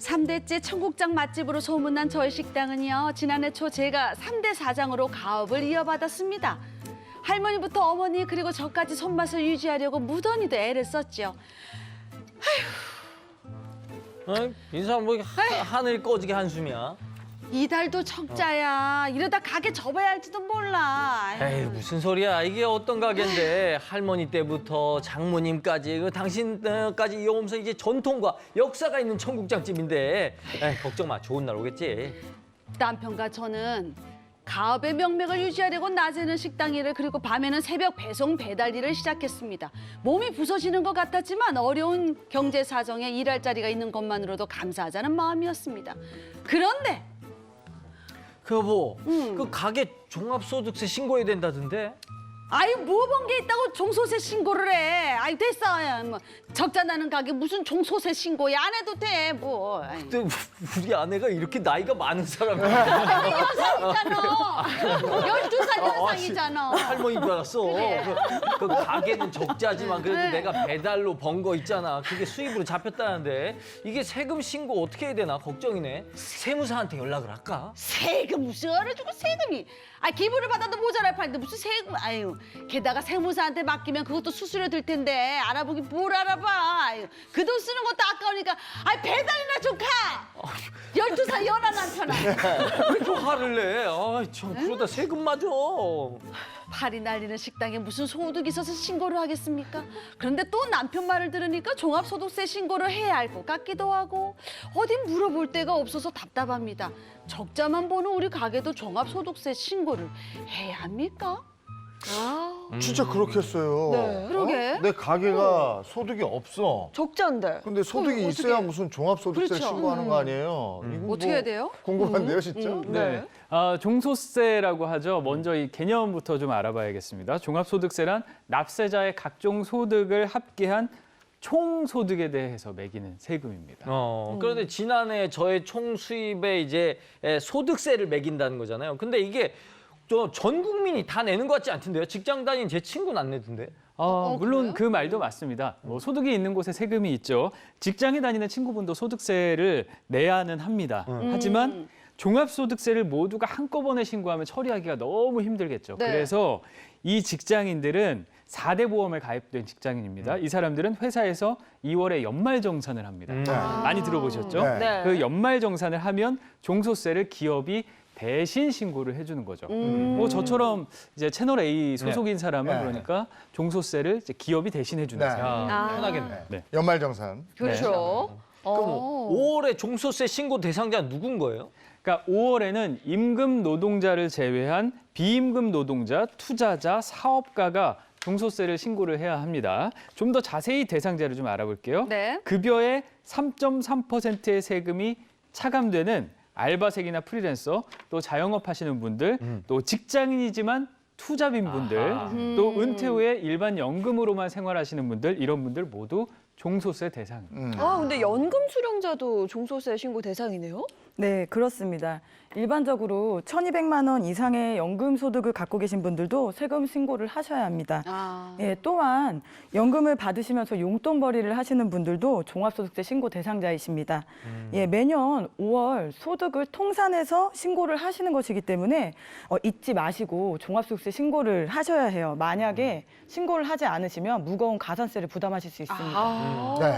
3대째 청국장 맛집으로 소문난 저희 식당은요, 지난해 초 제가 3대 사장으로 가업을 이어받았습니다. 할머니부터 어머니 그리고 저까지 손맛을 유지하려고 무던히도 애를 썼죠. 인사 뭐 하늘 꺼지게 한숨이야. 이달도 적자야. 이러다 가게 접어야 할지도 몰라. 에이 무슨 소리야. 이게 어떤 가게인데 할머니 때부터 장모님까지 당신까지 이어오면서 이제 전통과 역사가 있는 청국장집인데 에이 걱정 마. 좋은 날 오겠지. 남편과 저는 가업의 명맥을 유지하려고 낮에는 식당 일을 그리고 밤에는 새벽 배송 배달 일을 시작했습니다. 몸이 부서지는 것 같았지만 어려운 경제 사정에 일할 자리가 있는 것만으로도 감사하자는 마음이었습니다. 그런데 그 여보, 그 가게 종합소득세 신고해야 된다던데? 아이 뭐 본 게 있다고 종소세 신고를 해. 아이 됐어. 야, 뭐 적자 나는 가게 무슨 종소세 신고야. 안 해도 돼 뭐. 아이. 근데 우리 아내가 이렇게 나이가 많은 사람이야. 여상이잖아. 12살 여상이잖아. 할머니인 줄 알았어. 그래. 그 가게는 적자지만 그래도 네. 내가 배달로 번 거 있잖아. 그게 수입으로 잡혔다는데 이게 세금 신고 어떻게 해야 되나 걱정이네. 세무사한테 연락을 할까? 세금 무슨 얼을 주고 세금이. 아 기부를 받아도 모자랄 판인데 무슨 세금. 아유 게다가 세무사한테 맡기면 그것도 수수료 들 텐데 알아보긴 뭘 알아봐. 아유 그 돈 쓰는 것도 아까우니까 아 배달이나 좀 가. 12살 연하 남편아. 왜 이렇게 화를 내? 참 그러다 세금 맞아. 팔이 날리는 식당에 무슨 소득이 있어서 신고를 하겠습니까? 그런데 또 남편 말을 들으니까 종합소득세 신고를 해야 할 것 같기도 하고 어디 물어볼 데가 없어서 답답합니다. 적자만 보는 우리 가게도 종합소득세 신고를 해야 합니까? 진짜 그렇겠어요. 네. 그러게. 내 가게가 소득이 없어. 적자인데. 근데 소득이 어떻게? 있어야 무슨 종합소득세 그렇죠. 신고하는 거 아니에요? 이거 어떻게 해야 돼요? 궁금한데요, 진짜? 네. 종소세라고 하죠. 먼저 이 개념부터 좀 알아봐야겠습니다. 종합소득세란 납세자의 각종 소득을 합계한 총소득에 대해서 매기는 세금입니다. 그런데 지난해 저의 총 수입에 이제 소득세를 매긴다는 거잖아요. 근데 이게 전 국민이 다 내는 것 같지 않던데요? 직장 다니는 제 친구는 안 내던데? 물론 그래요? 그 말도 맞습니다. 소득이 있는 곳에 세금이 있죠. 직장에 다니는 친구분도 소득세를 내야는 합니다. 하지만 종합소득세를 모두가 한꺼번에 신고하면 처리하기가 너무 힘들겠죠. 네. 그래서 이 직장인들은 4대 보험에 가입된 직장인입니다. 이 사람들은 회사에서 2월에 연말정산을 합니다. 많이 들어보셨죠? 네. 네. 그 연말정산을 하면 종소세를 기업이 대신 신고를 해주는 거죠. 뭐 저처럼 이제 채널 A 소속인 사람은 네. 그러니까 종소세를 이제 기업이 대신 해주는 네. 셈. 편하겠네. 네. 연말정산. 그렇죠. 그럼 5월에 종소세 신고 대상자 누군 거예요? 그러니까 5월에는 임금 노동자를 제외한 비임금 노동자, 투자자, 사업가가 종소세를 신고를 해야 합니다. 좀 더 자세히 대상자를 좀 알아볼게요. 네. 급여의 3.3%의 세금이 차감되는 알바생이나 프리랜서, 또 자영업 하시는 분들, 또 직장인이지만 투잡인 분들, 또 은퇴 후에 일반 연금으로만 생활하시는 분들, 이런 분들 모두 종소세 대상입니다. 근데 연금 수령자도 종소세 신고 대상이네요? 네, 그렇습니다. 일반적으로 1,200만 원 이상의 연금 소득을 갖고 계신 분들도 세금 신고를 하셔야 합니다. 예, 또한 연금을 받으시면서 용돈벌이를 하시는 분들도 종합소득세 신고 대상자이십니다. 예, 매년 5월 소득을 통산해서 신고를 하시는 것이기 때문에 잊지 마시고 종합소득세 신고를 하셔야 해요. 만약에 신고를 하지 않으시면 무거운 가산세를 부담하실 수 있습니다. 네.